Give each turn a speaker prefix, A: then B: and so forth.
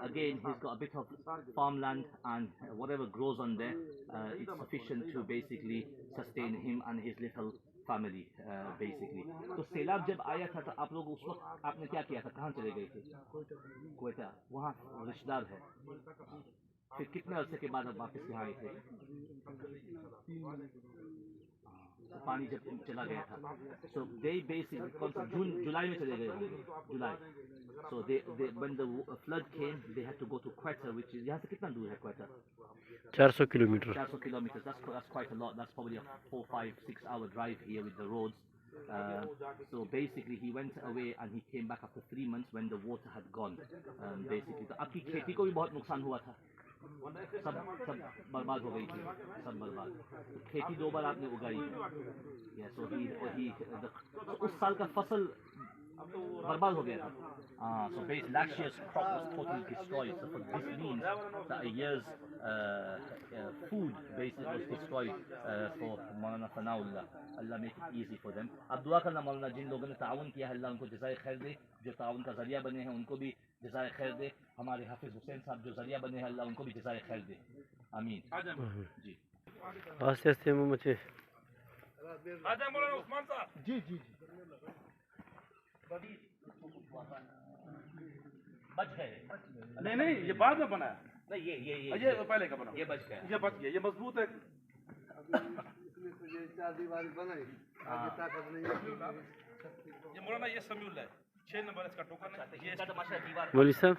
A: again, he's got a bit of farmland and whatever grows on there, it's sufficient to basically sustain him and his little family, basically. तो सैलाब जब आया था तो आप लोग उस वक्त आपने क्या किया था, कहाँ चले गए थे? क्वेटा, वहाँ रिश्तेदार है। फिर कितने अरसे के बाद अब वापस यहाँ आए थे? तो पानी जब चला गया था, so they basically कौन सा जुलाई में चले गए होंगे, जुलाई. So they when the flood came, they had to go to Quetta, which is यहाँ से कितना दूर है Quetta?
B: 400 kilometre.
A: 400 kilometers. That's quite a lot. That's probably a 4, 5, 6 hour drive here with the roads. So basically he went away and he came back after 3 months when the water had gone. Basically, तो आपकी खेती को भी बहुत नुकसान हुआ था, सब बर्बाद हो गई थी, सब बर्बाद. तो खेती 2 बार आपने उगाई है. Yeah, so उस साल का फसल बर्बाद हो गया था. So basically last year's crop was totally destroyed. So this means that a year's food basically was destroyed for Maulana Sanaullah. Allah make it easy for them. अब दुआ करना मौलाना जिन लोगों ने ताउन किया है, अल्लाह उनको जज़ाए खैर दे, जो ताउन का जरिया बने हैं उनको भी जज़ाए खैर दे. हमारे हाफिज हुसैन साहब जो जरिया बने हैं, अल्लाह उनको भी जज़ाए खैर दे. आमीन. जी
B: आस्ते आस्ते मुझे
C: आजा मौलाना उस्मान साहब.
D: जी जी जी
A: बच गए.
C: नहीं ये बाद में बनाया.
A: नहीं
C: ये पहले का बना.
A: ये बच गया.
C: ये बच गया, ये मजबूत है.
D: ये 4 दीवार बनाई, आगे ताकत नहीं है.
C: ये मौलाना ये समीउल्लाह है, 6 नंबर इसका टोकन है. ये
B: मौलवी साहब